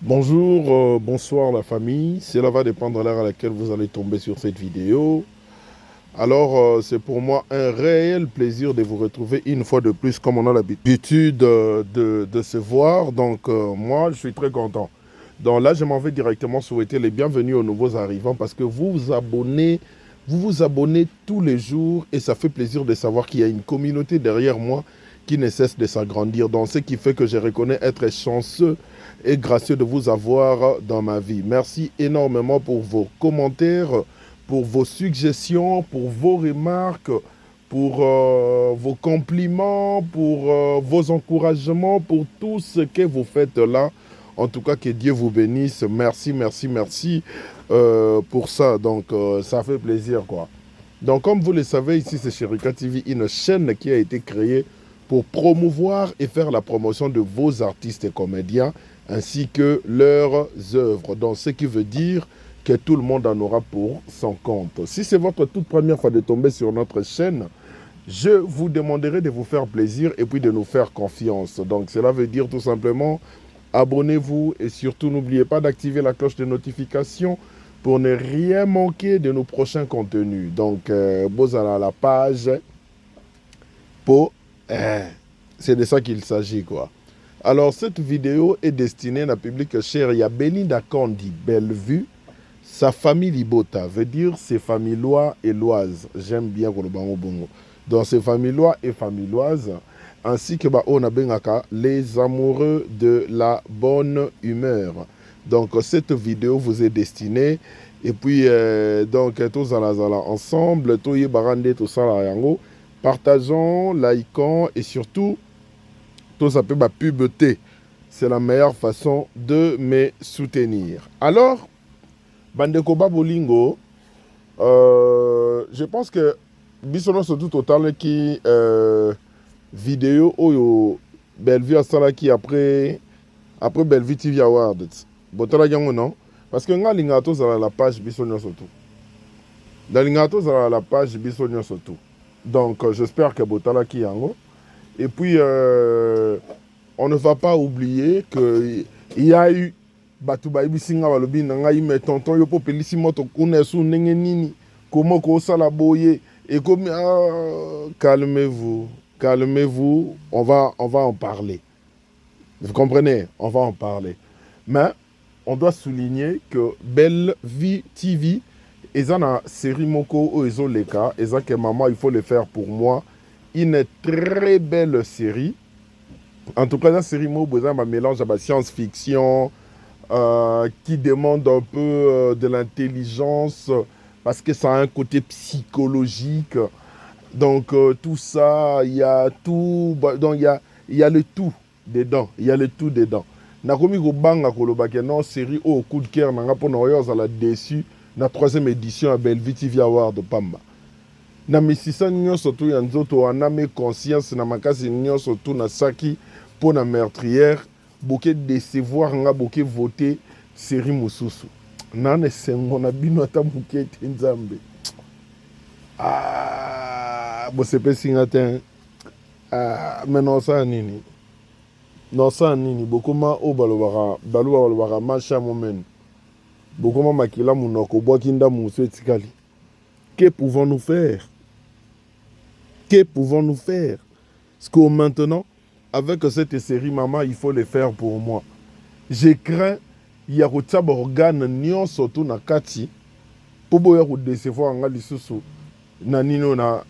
Bonjour, bonsoir la famille. Cela va dépendre de l'heure à laquelle vous allez tomber sur cette vidéo. Alors, c'est pour moi un réel plaisir de vous retrouver une fois de plus comme on a l'habitude de se voir. Donc, moi, je suis très content. Donc là, je m'en vais directement souhaiter les bienvenus aux nouveaux arrivants parce que vous vous abonnez tous les jours et ça fait plaisir de savoir qu'il y a une communauté derrière moi qui ne cesse de s'agrandir. Donc, ce qui fait que je reconnais être chanceux et gracieux de vous avoir dans ma vie. Merci énormément pour vos commentaires, pour vos suggestions, pour vos remarques, pour vos compliments, pour vos encouragements, pour tout ce que vous faites là. En tout cas, que Dieu vous bénisse. Merci, merci, merci pour ça. Donc, ça fait plaisir, quoi. Donc, comme vous le savez, ici, c'est Sherika TV, une chaîne qui a été créée pour promouvoir et faire la promotion de vos artistes et comédiens, ainsi que leurs œuvres. Donc, ce qui veut dire que tout le monde en aura pour son compte. Si c'est votre toute première fois de tomber sur notre chaîne, je vous demanderai de vous faire plaisir et puis de nous faire confiance. Donc, cela veut dire tout simplement, abonnez-vous et surtout n'oubliez pas d'activer la cloche de notification pour ne rien manquer de nos prochains contenus. Donc, vous allez à la page pour... c'est de ça qu'il s'agit, quoi. Alors, cette vidéo est destinée à un public cher. Il y a Belinda Kandi, Bellevue, sa famille Libota, veut dire ses famillois et loises. J'aime bien le bango bongo. Donc, ses famillois et familloises, ainsi que on a les amoureux de la bonne humeur. Donc, cette vidéo vous est destinée. Et puis, donc, tous ensemble, tous y barande, tout ça, yango. Partageons, likons et surtout, tout ça peut puberté. C'est la meilleure façon de me soutenir. Alors, Bandeko Babolingo, je pense que Bissono surtout total qui vidéo oyo Bellevue a qui après Bellevue TV Awards. Botala yango non parce que nga lingato za la page Bissono surtout. Dans lingato za la page Bissono surtout. Donc j'espère que Botala qui yango. Et puis on ne va pas oublier que il y a eu Batouba Ibisinga Walobi Nanga Ime Tonton Yopo Pelissimo Tokunesu Nengenini Komoko Salaboye et comme calmez-vous, calmez-vous, on va en parler. Vous comprenez? On va en parler. Mais on doit souligner que Bellevue TV, ils ont une série Moko ou ils ont les cas, ils ont que maman, il faut le faire pour moi. Une très belle série. En tout cas, la série Moko, ils ont un mélange de science-fiction qui demande un peu de l'intelligence parce que ça a un côté psychologique. Donc, tout ça, il y a tout. Donc, il y a le tout dedans. Il y a le tout dedans. Nakomi Gobanga Kolobake, non, série au coup de cœur, n'a pas la déçu, la troisième édition à Bellevue TV Award de Pamba. Na misisa nyo surtout ya nzoto aname conscience na makasi nyo surtout na saki pour na meurtrière boke décevoir nga boke voter série mususu. Nane sengo na bino ata muke nzambe. Ah, bosepesi nga te. Ah, mais non ça nini. Non ça nini bokoma o balobaka macha momen. Bokoma makila munoko bwakinda musu etikali. Que pouvons-nous faire? Que pouvons-nous faire? Parce que maintenant, avec cette série, maman, il faut le faire pour moi. Je crains, il y a un organe nyon surtout na kati, pour pouvoir décevoir en lisusu, nanino na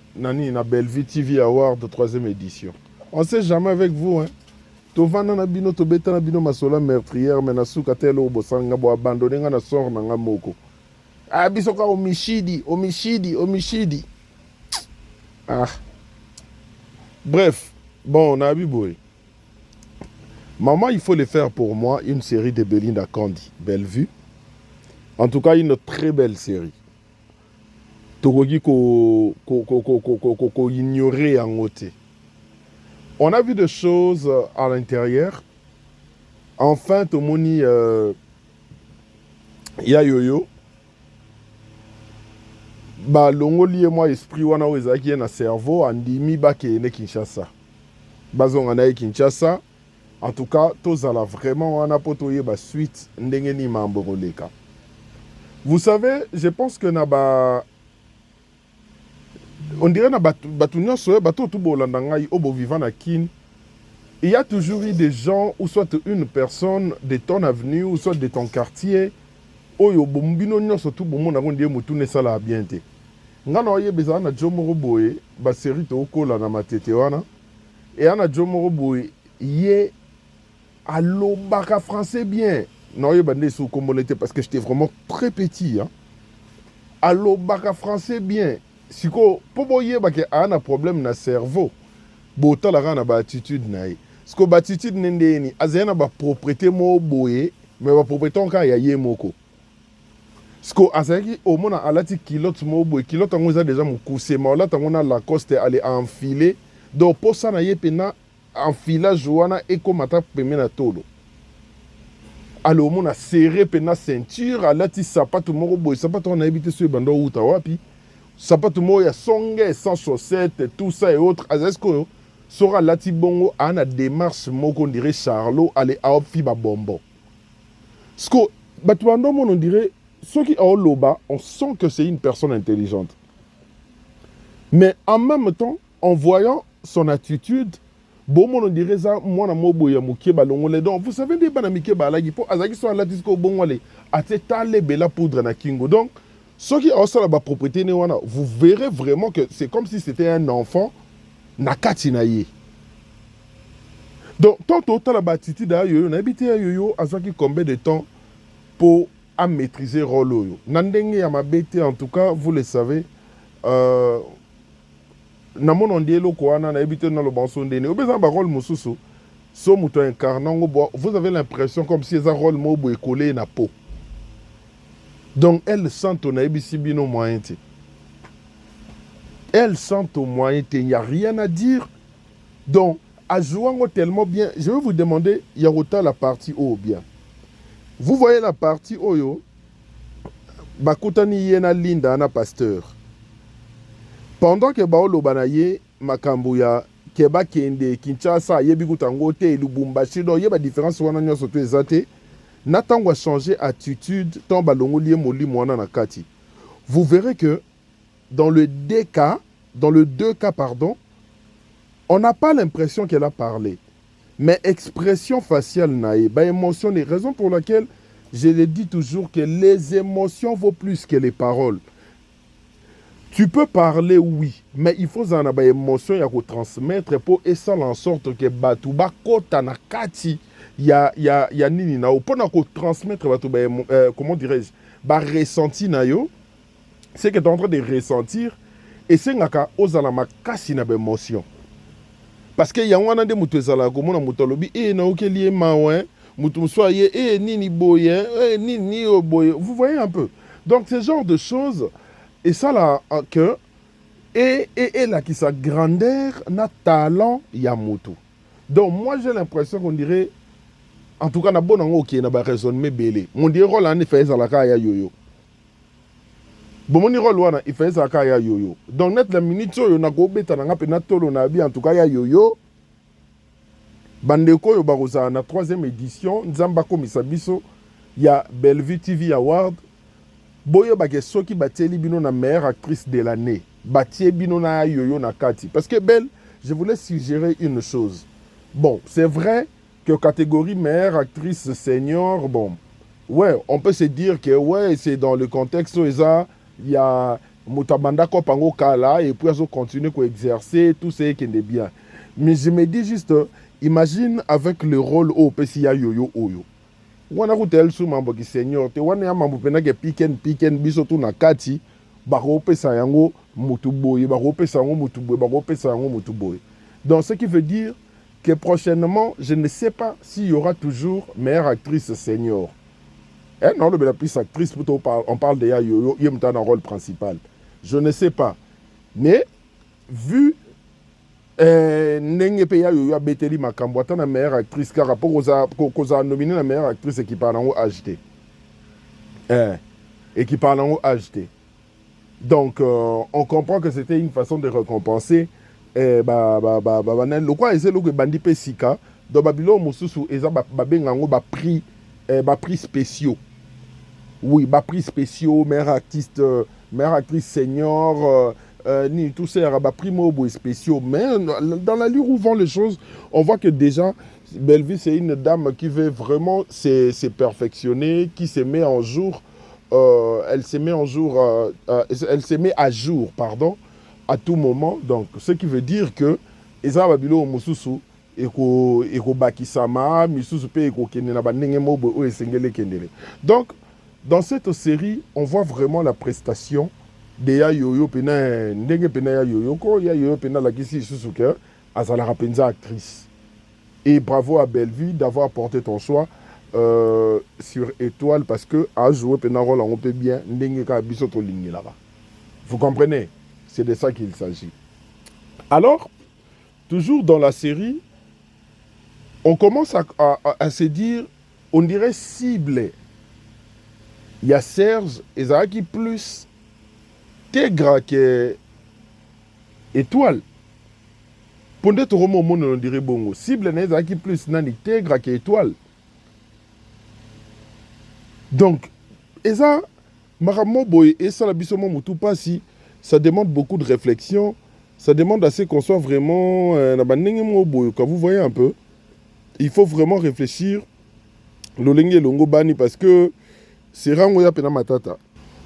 Bellevue TV Award de 3e édition. On ne sait jamais avec vous, hein. Tovana na bino tobeta na bino masola meurtrière, mais na suka telo obosanga bo abandonner nga na sort na nga moko. Ah, bisoka homicide. Ah. Bref, bon, on a vu boy. Maman, il faut le faire pour moi, une série de Belinda Kandi, Bellevue. En tout cas, une très belle série. Togogi ko ignorer en côté. On a vu des choses à l'intérieur. Enfin, Tomoni, ya yoyo. Ba longoli moi esprit wana wezaki na cerveau andimi ba ke ne Kinshasa. Bazonga na Kinshasa En tout cas, tozala vraiment wana po toyeba suite ndenge ni mambo koleka. Vous savez, je pense que on dirait na batu nyonso bato tout bolanda ngai obo vivant na kin. Il y a toujours eu des gens, ou soit une personne de ton avenue, ou soit de ton quartier, oyo bombino nyonso tout bon monde ndie mutu ne sala bien te. Ngana oyebeza na Jomoro boye ba série to okola na matete wana. Et ana Jomoro boye ye allo baka français bien. Non, il y a sous communauté parce que j'étais vraiment très petit. Hein. Allo baka français bien. Si ko pobo ye ba ke ana problème na cerveau. Bota la rana ba attitude na ye. Ce que ba attitude nende ni azena ba propriété mo boye mais ba propriété on ka ya ye moko. Ce que azaki au mona alati kilote mo boye kilote ngoza déjà mo couser ma la tangona Lacoste aller enfiler. Donc pour ça na ye pena enfilage wana ekomata peme na tolo. Alors on a serré pena ceinture alati sapato moko boy sapato on a évité sur bando uta wapi sapato moko ya songe sans chaussettes tout ça et autres azesko sera lati bongo ana démarche moko on dirait Charlot aller à fi ba bonbon. Sko batu bando on dirait ceux qui ont loba on sent que c'est une personne intelligente. Mais en même temps en voyant son attitude bon on dirait ça moi na mobo ya mukie balongole donc vous savez des banamike balagi po azaki so la disco bon wale ateta le bela poudre na kingo donc ceux qui ont ça la propriété ne wana vous verrez vraiment que c'est comme si c'était un enfant na kati na ye donc tant la batitude da yo na habité yo azaki combien de temps pour à maîtriser rôle yo nandenge ya mabete en tout cas vous le savez na mon ondielo koana na habité dans le banson ndene obeza ba rôle mususu so muto incarnant vous avez l'impression comme si ça rôle mobo est collé na peau donc elle sent ton abisi bino moyen te elle sent au moyen te il n'y a rien à dire donc à jouant tellement bien je vais vous demander yarota la partie O bien vous voyez la partie oyo bakutani yena linda na pasteur. Pendant que Baolo Banaye, Makambuya, Keba Kende, Kinshasa, Yebikutangote, Lubumbashi, donc il y a une différence sur tous les athées. Nathan va changer attitude, tant Balongolié Moli Moana Nakati. Vous verrez que dans le deux cas, pardon, on n'a pas l'impression qu'elle a parlé. Mais expression faciale naïe, bah émotion, les raisons pour lesquelles je le dis toujours que les émotions vaut plus que les paroles. Tu peux parler, oui, mais il faut en avoir émotion à transmettre pour essayer en sorte que Batouba Kota Nakati, ya nini na pour transmettre Batouba, comment dirais-je, ba ressenti na yo, c'est que tu es en train de ressentir et c'est ngaka ozala makasi na émotion. Parce que ya wana de mutu ezala ko mona mutu lobi na okeli mawe, mutu soye nini boye, nini boye. Vous voyez un peu. Donc ce genre de choses. Et ça là, que, et là, qui sa grandeur, n'a talent, yamutu. Donc, moi, j'ai l'impression qu'on dirait, en tout cas, na bon ango qui n'a pas raisonné belé. Mon dirait, rôle en effet, ça la kaya yo-yo. Bon, mon rôle, wana, il fait ça kaya yo-yo. Donc, net la minute, yo, na go beta, na ngape, na tolo, na bi, en tout cas, ya yo-yo. Bandeko, yo, barosa, na 3e édition, Nzambako Misabiso, ya Bellevue TV Award. Boyo bake soki bateli bino na meilleure actrice de l'année. Batie bino na yoyo na kati. Parce que Belle, je voulais suggérer une chose. Bon, c'est vrai que catégorie meilleure actrice senior, bon, ouais, on peut se dire que ouais, c'est dans le contexte où il y a Mutabanda Kopango Kala et puis ils continuer à exercer tout ce qui est bien. Mais je me dis juste, imagine avec le rôle au PCA yoyo oyo. Wana kutel su mambo ki senior te wana ya mambo pena ke piken biso tu na kati bako pesa yango mutu boye bako pesa yango mutu boye bako pesa yango mutu boye. Donc ce qui veut dire que prochainement je ne sais pas s'il y aura toujours meilleure actrice senior. Non, le plus actrice plutôt on parle de Yoyo yemta dans rôle principal. Je ne sais pas. Mais vu Nenge Peya Yoyo Beteli Makambo, la meilleure actrice, car rapport aux a nominé la meilleure actrice qui parle en haut HT. Et qui parle en haut HT. Donc, on comprend que c'était une façon de récompenser. Le quoi, c'est le Bandi Pesika, dans Babylone mosusu eza babengango prix spéciaux. Oui, prix spéciaux, meilleur actrice senior, ni tout ça, prix mobo spéciaux. Mais dans la lure où vont les choses, on voit que déjà, Bellevue, c'est une dame qui veut vraiment se perfectionner, qui se met en jour, elle se met à jour, pardon, à tout moment. Donc, ce qui veut dire que, eza babilo mosusu, eko bakisama, misusu pe eko kende na bandenge mobo o esengele kendele. Donc, dans cette série, on voit vraiment la prestation de ya yoyo pena ndenge pena ya yoyo ko ya yoyo pena la kisi susuke azala rapenza actrice. Et bravo à Bellevue d'avoir porté ton choix sur Étoile parce que a joué pena rôle on peut bien ndenge ka biso to lingi là-bas. Vous comprenez? C'est de ça qu'il s'agit. Alors, toujours dans la série, on commence à se dire, on dirait ciblé. Il y a Serge ezalaki plus Tegra que Étoile. Ponde toromo mono on dirait bongo. Cible ezalaki plus nani Tegra que Étoile. Donc, eza maramo boy et ça la biso mo mutu pasi, ça demande beaucoup de réflexion, ça demande assez qu'on soit vraiment na bandenge mo boy quand vous voyez un peu. Il faut vraiment réfléchir lolenge longo bani parce que c'est rango ya pena matata.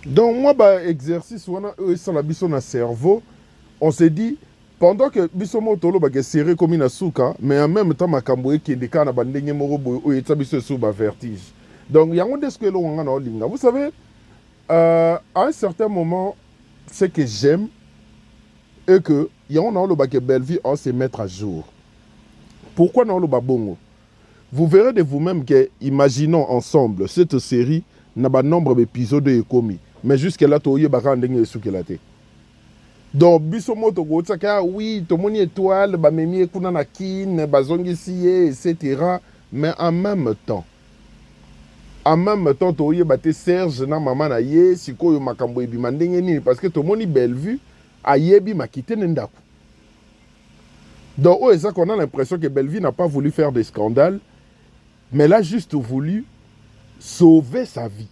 Donc moi exercice wana ça la biso na cerveau, on s'est dit pendant que biso mo tolo ba serré comme une souka, mais en même temps makambo e kende kana bandenge moko boy o etsa biso sous ba vertige. Donc yango desko lo nga na olinga. Vous savez à un certain moment ce que j'aime et que yango na lo ba ke Bellevue on se mettre à jour. Pourquoi na lo ba bongo? Vous verrez de vous-même que, imaginons ensemble, cette série n'a pas nombre d'épisodes et commis. Mais jusque-là, tu as pas de soukelate. Donc, bisomo to go tsaka oui, to moni étoile, ba memi kuna na kin, ba zongi siye, etc. Mais en même temps, to y bate Serge na maman na ye, sikoyo makambo ebi mandenge nini parce que to moni Bellevue ayebi makite nendaku. Donc, on a l'impression que Bellevue n'a pas voulu faire des scandales. Mais elle a juste voulu sauver sa vie.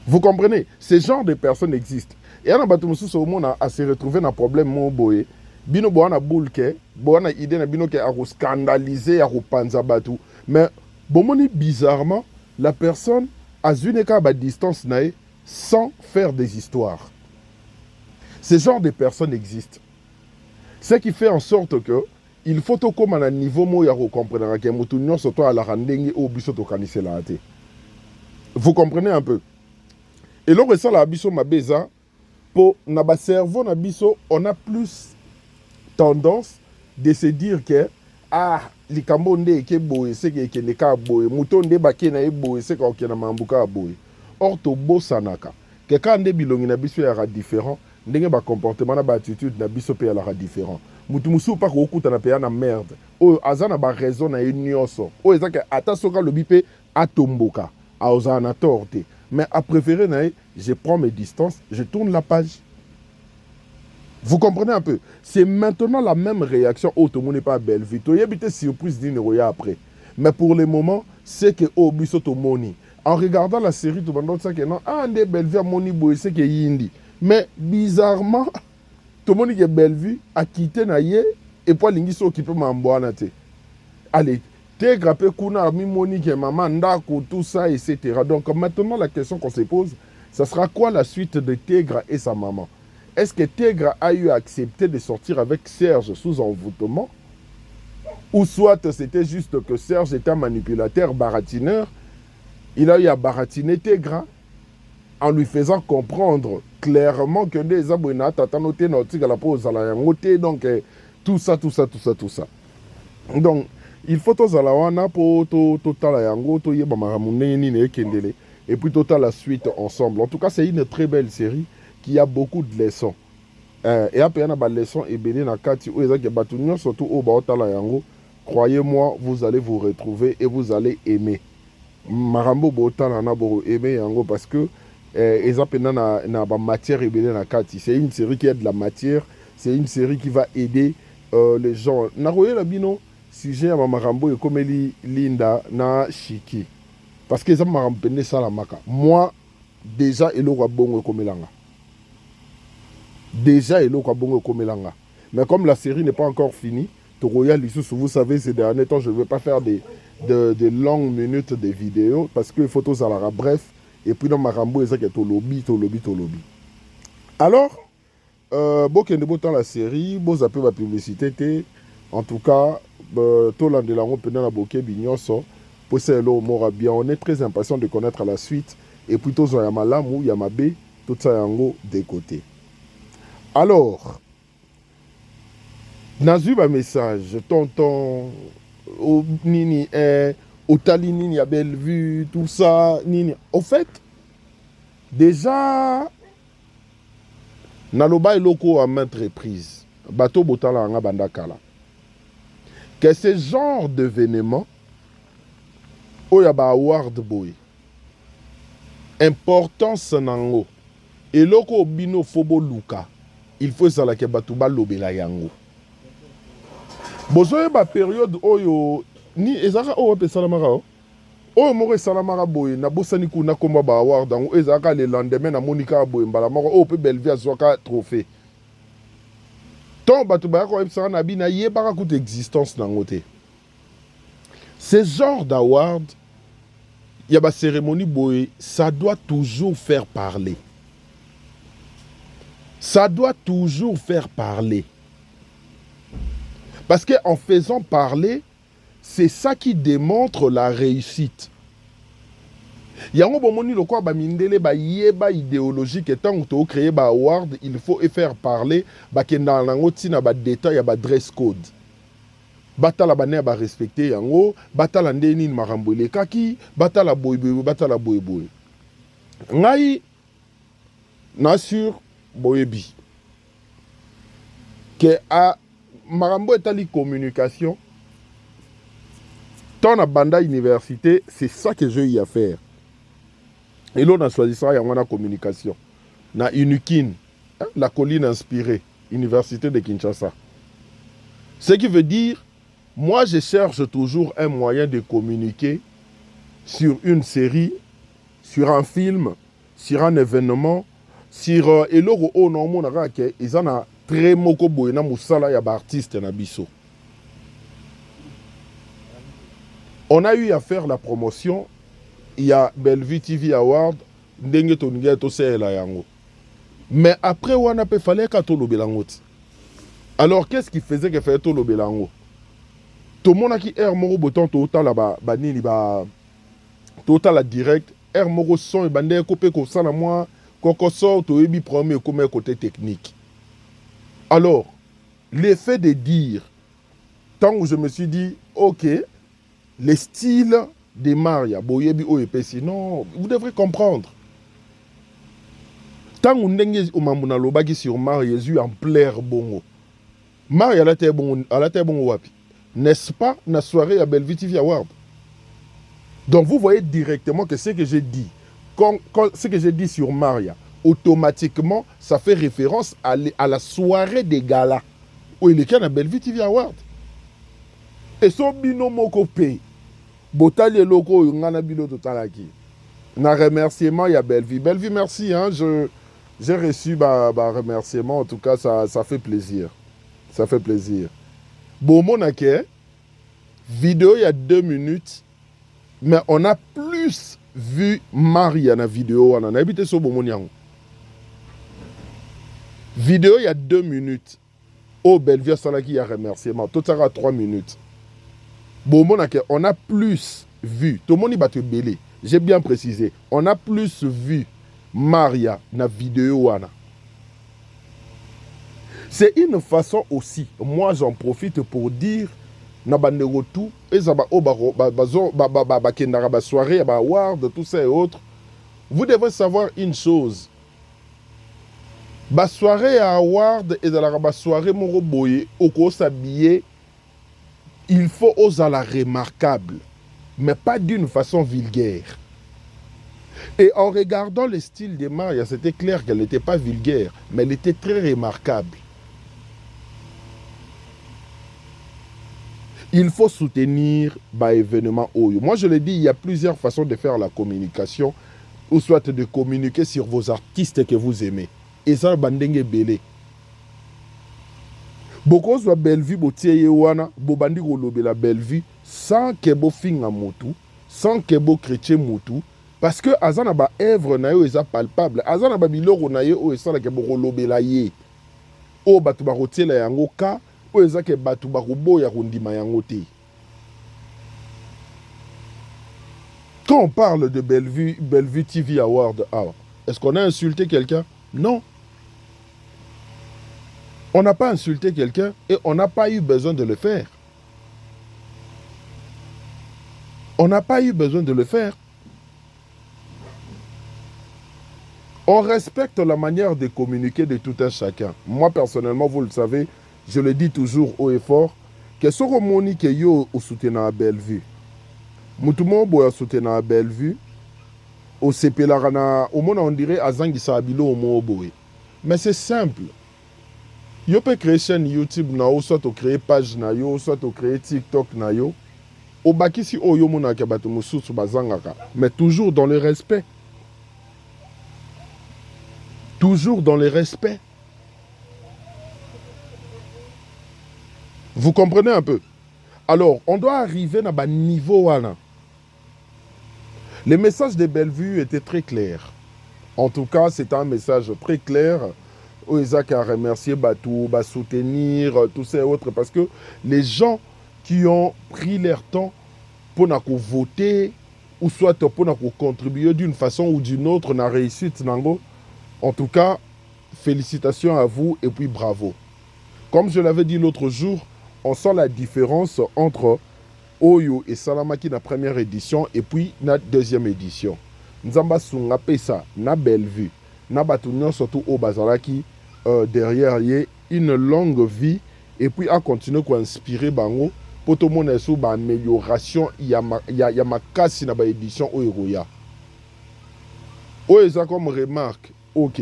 Vous comprenez? Ce genre de personnes existent. Et on a se retrouver dans un problème moboé. Bino boana boulke, boana idée na bino ke a scandaliser, a panza batu. Mais bomoni bizarrement, la personne a une à distance nae sans faire des histoires. Ce genre de personnes existent. Ce qui fait en sorte que il faut comme à un niveau où il y a comprendre que mutunyo surtout à la rendenge au biso to kanisela ate. Vous comprenez un peu? Et là ça la biso mabeza pour na ba cerveau na biso on a plus tendance de se dire que likambo nde ke boye c'est que ne ka boye mutonde ba ke na e boye c'est que na mambuka boye. Or to bosanaka que quand nde bilongi na biso ya différent ndenge ba comportement na ba attitude na biso pe ya la différent. Mutu pas kokuta na peya na merde. O azana ba raison na nyonso. O ezaka ata soka lobi pe atomboka. A ozana torte. Mais à préférer je prends mes distances, je tourne la page. Vous comprenez un peu? C'est maintenant la même réaction au tout le monde n'est pas Bellevue. Tu y habité surprise d'une après. Mais pour le moment, c'est que au biso to moni. En regardant la série tout le monde ça que non ande Bellevue a moni boy c'est que yindi. Mais bizarrement tout le monde qui est Bellevue a quitté naïe et puis l'ingi s'occupe mamboana te. Allez, t'es grappé kuna mi Monique et maman ndako tout ça etc. Donc maintenant la question qu'on se pose, ça sera quoi la suite de Tegra et sa maman? Est-ce que Tegra a eu à accepter de sortir avec Serge sous envoûtement? Ou soit c'était juste que Serge était un manipulateur baratineur, il a eu à baratiner Tegra en lui faisant comprendre clairement que des abonnés tatanoté nautique à la pause à la yangote, donc tout ça. Donc il faut tous à la wana pour total la yango to yeba maramunde ni kendele et puis total la suite ensemble. En tout cas, c'est une très belle série qui a beaucoup de leçons. Et après il y a des leçons et béné na kati ou ezaki batunyo surtout au baota la yango. Croyez-moi, vous allez vous retrouver et vous allez aimer. Marambo bota na bo aimer yango parce que na matière et na kati. C'est une série qui a de la matière, c'est une série qui va aider les gens. Naroye la bino sujet ya makambo ekomeli Linda na Shiki. Parce que ça m'a rempli ça la maka. Moi, déjà, il y a bon komelanga. Déjà, il y a bon komelanga. Mais comme la série n'est pas encore finie, Royal Issous, vous savez, ces derniers temps, je ne veux pas faire des longues minutes de vidéos parce que les photos, ça la bref. Et puis dans Marambo, il y a tout lobby. Alors, Bokende Botan la série, vous avez la publicité. En tout cas, tout l'andelango pendant la bouquet bignonso. Pour ça, bien. On est très impatient de connaître la suite. Et puis, tout ça, Yamalamou, Yamabe, tout ça, yango des côtés. Alors, Nazu un message, tonton, nini, Otali nini a belle vue, tout ça, nini. Au fait, déjà, Naloba et Loko à maintes reprises, bateau botala anga bandakala, que ce genre d'événement, Oyaba Award Boy, importance nango, et Loko bino fobo luka, il faut ça la ke batuba lobela yango. Bozoye ba période oyo ni ezaka oyo pe salamaka oyo moko salamaka boye na bosani kuna komba ba award dango ezaka le lendemain na monika boye mbala moko oyo pe Bellevue azwaka trophée. Ton batu ba ko ebisaka na bina yebaka kuta existence nango te. Ce genre d'award il y a ba cérémonie boye, ça doit toujours faire parler. Ça doit toujours faire parler. Parce qu'en faisant parler, c'est ça qui démontre la réussite. Yango bomoni le quoi ba mindele ba yeba idéologique étant to créer ba award, il faut faire parler ba kenda nango tina ba détail ba dress code. Batala ba ne ba respecter yango, batala ndeni makambo le kaki, batala boyboy, batala boyboy. Ngai na sur boyebi que a Marambo etali communication. Tant à Banda Université, c'est ça que j'ai eu à faire. Et là, on a choisi ça, il y a une communication. Na Unukin, hein, la colline inspirée, Université de Kinshasa. Ce qui veut dire, moi, je cherche toujours un moyen de communiquer sur une série, sur un film, sur un événement, sur... et là, ils en ont très moko boyena musala ya ba artiste na biso. On a eu à faire la promotion, il y a Bellevue TV Award, ndenge tonige to sela yango. Mais après on a fallait ka to lobelango. Alors qu'est-ce qui faisait que fallait to lobelango? Tout le monde qui air moko boton total la ba nini ba total la direct, air moko son e bande kopé ko sala moi koko sort to ebi premier comme côté technique. Alors, l'effet de dire, tant où je me suis dit, ok, le style de Maria, boyebi o epesi, non, vous devrez comprendre. Tant où n'engage au mamuna lobaki sur Maria, Jésus en plaire bongo. Maria la terre bongo wapi. N'est-ce pas, na soirée à Bellevue TV Award? Donc vous voyez directement que ce que j'ai dit, ce que j'ai dit sur Maria, automatiquement, ça fait référence à la soirée des galas où il est à Bellevue TV Award. Et son binomo copé, Botali Loko, Yungana Bilo Totalaki. Na remerciement, il y a Bellevue. Bellevue, merci. Hein, j'ai reçu ma remerciement. En tout cas, ça fait plaisir. Ça fait plaisir. Bon, mon aké, vidéo, il y a 2 minutes. Mais on a plus vu Maria dans la vidéo. On a habité sur Bomoniang. Vidéo, il y a 2 minutes. Oh, Bellevue, Salaki, il y a remerciement. Tout ça, 3 minutes. Bon, on a plus vu. Tout le monde va te belé. J'ai bien précisé. On a plus vu Maria dans la vidéo. C'est une façon aussi. Moi, j'en profite pour dire. Na bande retour. Et ça va au soirée, award, tout ça et autres. Vous devez savoir une chose. La soirée à award et la soirée moroboye au cours s'habiller, il faut oser la remarquable, mais pas d'une façon vulgaire. Et en regardant le style de Maria, c'était clair qu'elle n'était pas vulgaire, mais elle était très remarquable. Il faut soutenir l'événement Oyo. Moi, je l'ai dit, il y a plusieurs façons de faire la communication, ou soit de communiquer sur vos artistes que vous aimez. Et ça, bandenge belé. Beaucoup soit belle vie, botiye wana, bobandi rolobe la belle vie, sans que bo finga motu, sans que bo chrétien motu, parce que azana ba œuvre na yo eza palpable, azana ba biloko na yo o esala ke bo rolobe la ye. O batu ba rotiela yango ka, o eza ke batu ba roboya kondima yango te. Quand on parle de Bellevue TV Award, est-ce qu'on a insulté quelqu'un? Non. On n'a pas insulté quelqu'un et on n'a pas eu besoin de le faire. On n'a pas eu besoin de le faire. On respecte la manière de communiquer de tout un chacun. Moi, personnellement, vous le savez, je le dis toujours haut et fort, que ce que que yo soutenu à Bellevue. Mutumo boya soutenu à Bellevue. Au CPLarana, au monde on dirait Azangi Sabilo au Moboé. Mais c'est simple. Yo peut créer chaîne YouTube na yo, soit au créer page na yo, soit au créer TikTok na yo. Au bakisi o yo mona ke bato mususu bazangaka. Mais toujours dans le respect. Toujours dans le respect. Vous comprenez un peu? Alors, on doit arriver à un niveau. Le message de Bellevue était très clair. En tout cas, c'est un message très clair. Isaac a remercié Batou, va soutenir, tout ça et autres. Parce que les gens qui ont pris leur temps pour voter, ou soit pour contribuer d'une façon ou d'une autre à la réussite, en tout cas, félicitations à vous et puis bravo. Comme je l'avais dit l'autre jour, on sent la différence entre Oyo et Salamaki na première édition et puis na deuxième édition. Nzamba Sunga Pesa, na Bellevue, na Batunion surtout au Bazalaki, derrière y une longue vie et puis à continuer à inspirer Bango pour tout le monde sous amélioration. Il y a ma casse na ba édition Oyo. Oyo ça comme remarque, ok.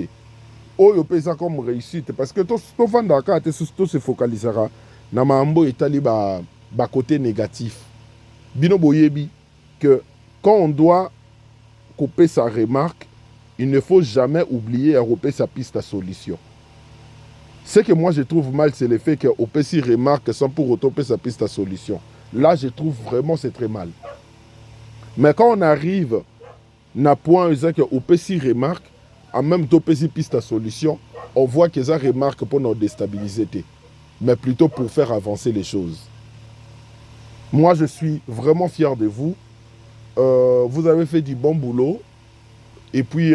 Oyo pesa comme réussite parce que tout vendaka tout se focalisera na mambo etali ba côté négatif. Bino boyebi que quand on doit couper sa remarque, il ne faut jamais oublier à couper sa piste à solution. Ce que moi je trouve mal, c'est le fait qu'on peut s'y remarque sans pour autant sa piste à solution. Là, je trouve vraiment c'est très mal. Mais quand on arrive à point qu'on peut s'y remarque, en même temps on piste à solution, on voit que ça remarque pour nous déstabiliser, mais plutôt pour faire avancer les choses. Moi, je suis vraiment fier de vous. Vous avez fait du bon boulot. Et puis,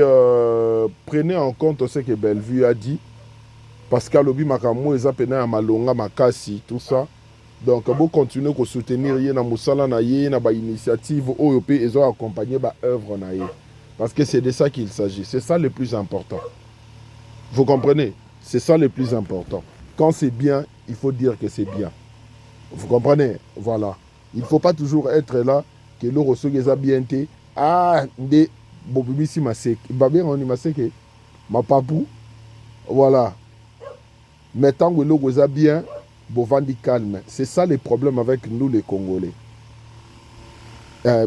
prenez en compte ce que Bellevue a dit. Pascal Obi Makamou, Ezapena Amalonga Makasi, tout ça. Donc, vous continuez à soutenir Yé na Moussala na Yé, na ba initiative OEP, et ont accompagné ba œuvre na Yé. Parce que c'est de ça qu'il s'agit. C'est ça le plus important. Vous comprenez? C'est ça le plus important. Quand c'est bien, il faut dire que c'est bien. Vous comprenez? Voilà. Il ne faut pas toujours être là, que l'eau reçoit bien été. Ah, des bobibisi masek. Babé, on y masek. Ma papou. Voilà. Mais tant que l'eau reçoit bien, bovandi calme. C'est ça le problème avec nous, les Congolais.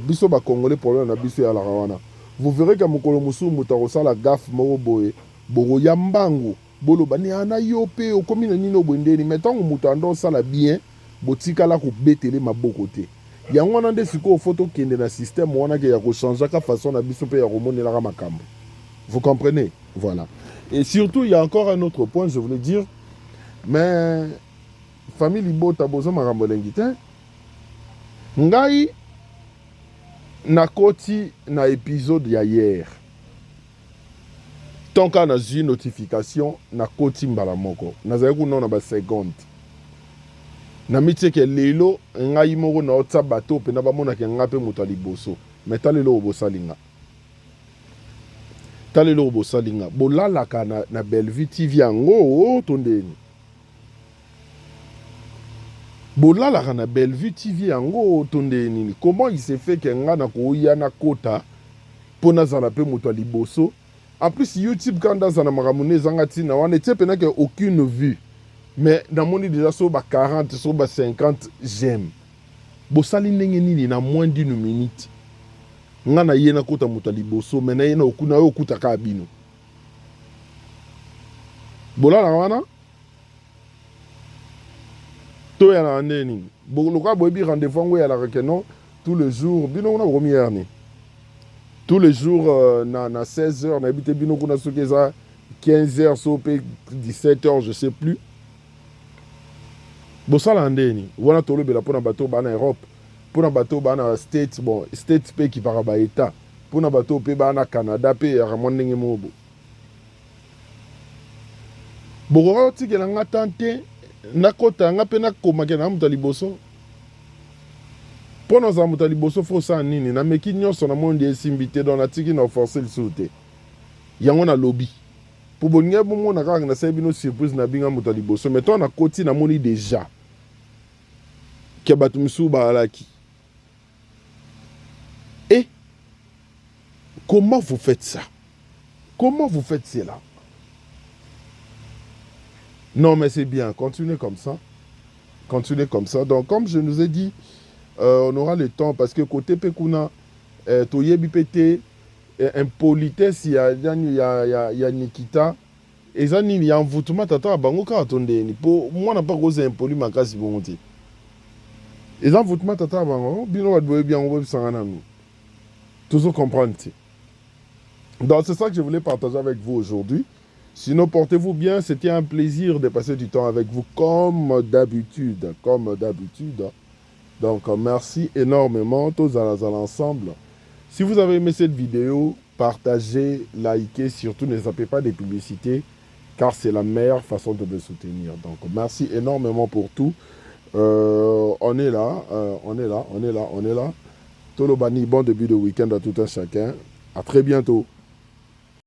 Biso ba Congolais, problème na biso ya la rawana. Vous verrez que Mokolo Moussou Moutarosa la gaffe Moroboe. Boro Yambango. Bolo bani ana yope. Okomi na nino bwendeni. Mais tant que Moutando ça la bien. Botika la ko betele maboko te. Ya ngwana nde siko photo kende na système wana ke ya ko changer ka façon na biso pe ya ko monela ka makambo. Vous comprenez? Voilà. Et surtout il y a encore un autre point je voulais dire mais famille Libota bozo makambo lengi te. Ngai na koti na épisode ya hier. Tant qu'on a une notification na koti mbala moko. Nazali ku na ba seconde. Na mitie ke lelo ngai moko na otsa bato pe na bamona ke ngape moto liboso mais talelo obosalinga bolalaka na Bellevue TV yango tondeni bolalaka na Bellevue TV yango tondeni comment il s'est fait que nga na koya na kota po nazala pe moto liboso en plus YouTube quand dans na makamune zanga tina wana tie pena ke aucune vue. Mais dans mon déjà sur 40, sur 50 j'aime. bosali ndenge nini na moins d'une minute nga na ye nakota moto liboso me na ye na yo okutaka bino bolalaka wana toyalaka nde nini lokola boyebi rendez-vous yango oyalaka ke non tous les jours bino kuna bokomi ni tous les jours na 16 heures nayebi te bino kuna soki eza 15 heures so mpe 17 heures je sais plus bosala ndeni wana tolobela mpona bato bana Europe mpona bato bana States bon States mpe ekipaka baeta mpona bato mpe bana Canada mpe yaka mwa ndenge mobo bokoka otikela nga tante nakota nga mpe nakomake na moto liboso mpo nazala moto liboso fo osala nini nameki nyonso na mondi esimbi te don natiki na oforce lisusu te yango nalobi mpo bolingi bomona kaka nasali bino surprise na binga moto liboso mais to nakoti namoni déjà ke bato misusu bazalaki et comment vous faites ça? Comment vous faites cela? Non mais c'est bien, continuez comme ça. Continuez comme ça. Donc comme je nous ai dit, on aura le temps parce que côté Pekuna, Toyebi Pété, impolitesse, il y a Nikita, et ça, il y a envoûtement, tata, bango ka attendez. Pour moi, n'a pas causé impoli, ma casse, bon, et ça, envoûtement, tata, bango, bino, va bien, on va s'en aller. Toujours comprendre. Donc c'est ça que je voulais partager avec vous aujourd'hui. Sinon, portez-vous bien. C'était un plaisir de passer du temps avec vous comme d'habitude. Comme d'habitude. Donc, merci énormément tous à l'ensemble. Si vous avez aimé cette vidéo, partagez, likez. Surtout, ne zappez pas des publicités car c'est la meilleure façon de me soutenir. Donc, merci énormément pour tout. On est là. On est là. Tolobani, bon début de week-end à tout un chacun. À très bientôt.